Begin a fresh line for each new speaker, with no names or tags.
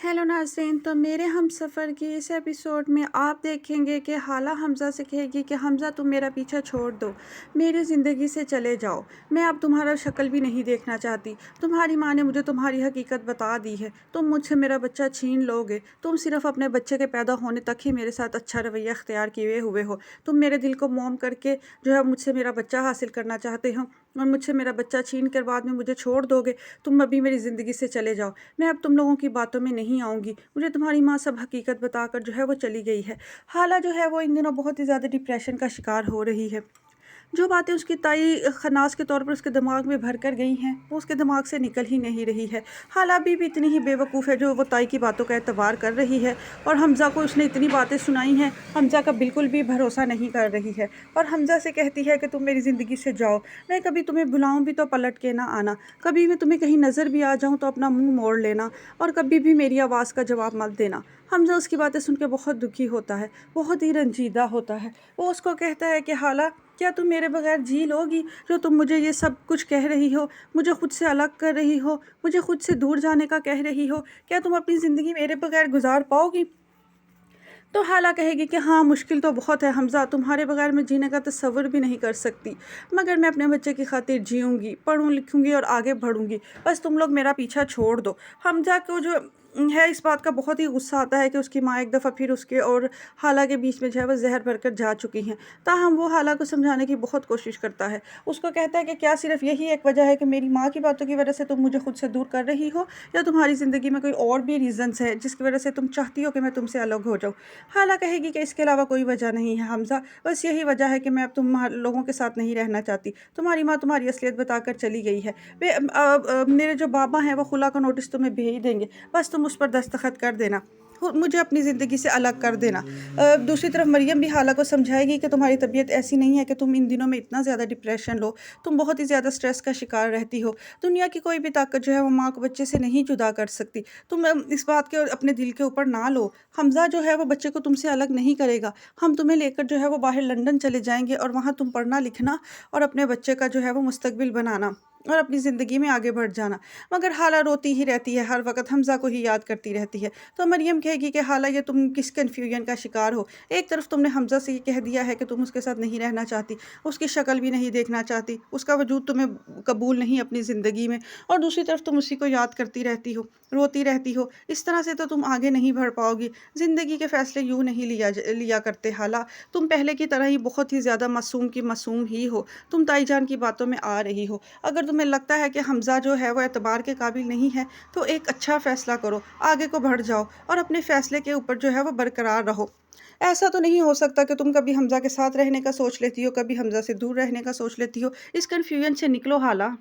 Hello नाज़रीन। तो मेरे हमसफ़र की इस एपिसोड में आप देखेंगे कि हाला हमज़ा से कहेगी कि हमज़ा तुम मेरा पीछा छोड़ दो, मेरी ज़िंदगी से चले जाओ, मैं अब तुम्हारा शक्ल भी नहीं देखना चाहती। तुम्हारी माँ ने मुझे तुम्हारी हकीकत बता दी है, तुम मुझसे मेरा बच्चा छीन लोगे। तुम सिर्फ़ अपने बच्चे के पैदा होने तक ही मेरे साथ अच्छा रवैया अख्तियार किए हुए हो। तुम मेरे दिल को मोम करके जो है मुझसे मेरा बच्चा हासिल करना चाहते हो और मुझसे मेरा बच्चा छीन कर बाद में मुझे छोड़ दोगे। तुम अभी मेरी ज़िंदगी से चले जाओ, मैं अब तुम लोगों की बातों में नहीं आऊँगी। मुझे तुम्हारी माँ सब हकीकत बताकर जो है वो चली गई है। हाला जो है वो इन दिनों बहुत ही ज़्यादा डिप्रेशन का शिकार हो रही है। जो बातें उसकी ताई खन्नास के तौर पर उसके दिमाग में भर कर गई हैं वो उसके दिमाग से निकल ही नहीं रही है। हाला भी इतनी ही बेवकूफ़ है जो वो ताई की बातों का एतबार कर रही है और हमज़ा को उसने इतनी बातें सुनाई हैं, हमज़ा का बिल्कुल भी भरोसा नहीं कर रही है और हमज़ा से कहती है कि तुम मेरी ज़िंदगी से जाओ, मैं कभी तुम्हें बुलाऊं भी तो पलट के ना आना, कभी मैं तुम्हें कहीं नज़र भी आ जाऊं तो अपना मुंह मोड़ लेना और कभी भी मेरी आवाज़ का जवाब मत देना। हमज़ा उसकी बातें सुन के बहुत दुखी होता है, बहुत ही रंजीदा होता है। वो उसको कहता है कि हाला, क्या तुम मेरे बगैर जी लोगी? जो तुम मुझे ये सब कुछ कह रही हो, मुझे खुद से अलग कर रही हो, मुझे खुद से दूर जाने का कह रही हो, क्या तुम अपनी ज़िंदगी मेरे बगैर गुजार पाओगी? तो हाला कहेगी कि हाँ, मुश्किल तो बहुत है हमज़ा, तुम्हारे बगैर मैं जीने का तसव्वुर भी नहीं कर सकती, मगर मैं अपने बच्चे की खातिर जीऊँगी, पढ़ूँ लिखूँगी और आगे बढ़ूँगी, बस तुम लोग मेरा पीछा छोड़ दो। हमज़ा को जो है इस बात का बहुत ही गुस्सा आता है कि उसकी माँ एक दफ़ा फिर उसके और हाला के बीच में जो है वो ज़हर भर कर जा चुकी हैं। ताहम वो हाला को समझाने की बहुत कोशिश करता है। उसको कहता है कि क्या सिर्फ़ यही एक वजह है कि मेरी माँ की बातों की वजह से तुम मुझे खुद से दूर कर रही हो, या तुम्हारी ज़िंदगी में कोई और भी रीज़न्स है जिसकी वजह से तुम चाहती हो कि मैं तुमसे अलग हो जाऊँ? हाला कहेगी कि इसके अलावा कोई वजह नहीं है हमज़ा, बस यही वजह है कि मैं अब तुम लोगों के साथ नहीं रहना चाहती। तुम्हारी माँ तुम्हारी असलियत बताकर चली गई है। मेरे जो बाबा हैं वो खुला का नोटिस तुम्हें भेज देंगे, बस तुम उस पर दस्तखत कर देना, मुझे अपनी ज़िंदगी से अलग कर देना। दूसरी तरफ मरियम भी हाला को समझाएगी कि तुम्हारी तबीयत ऐसी नहीं है कि तुम इन दिनों में इतना ज़्यादा डिप्रेशन लो, तुम बहुत ही ज़्यादा स्ट्रेस का शिकार रहती हो। दुनिया की कोई भी ताकत जो है वो माँ को बच्चे से नहीं जुदा कर सकती। तुम इस बात के अपने दिल के ऊपर ना लो। हमज़ा जो है वो बच्चे को तुमसे अलग नहीं करेगा। हम तुम्हें लेकर जो है वो बाहर लंदन चले जाएंगे और वहाँ तुम पढ़ना लिखना और अपने बच्चे का जो है वो मुस्तकबिल बनाना और अपनी ज़िंदगी में आगे बढ़ जाना। मगर हाला रोती ही रहती है, हर वक्त हमज़ा को ही याद करती रहती है। तो मरियम कहेगी कि हाला, ये तुम किस कन्फ्यूजन का शिकार हो। एक तरफ तुमने हमज़ा से ये कह दिया है कि तुम उसके साथ नहीं रहना चाहती, उसकी शक्ल भी नहीं देखना चाहती, उसका वजूद तुम्हें कबूल नहीं अपनी ज़िंदगी में, और दूसरी तरफ तुम उसी को याद करती रहती हो, रोती रहती हो। इस तरह से तो तुम आगे नहीं बढ़ पाओगी। ज़िंदगी के फ़ैसले यूँ नहीं लिया करते हाला। तुम पहले की तरह ही बहुत ही ज़्यादा मासूम की मासूम ही हो। तुम ताई जान की बातों में आ रही हो। अगर तुम्हें लगता है कि हमज़ा जो है वो एतबार के काबिल नहीं है, तो एक अच्छा फ़ैसला करो, आगे को बढ़ जाओ और अपने फ़ैसले के ऊपर जो है वो बरकरार रहो। ऐसा तो नहीं हो सकता कि तुम कभी हमज़ा के साथ रहने का सोच लेती हो, कभी हमज़ा से दूर रहने का सोच लेती हो। इस कन्फ्यूजन से निकलो हाला।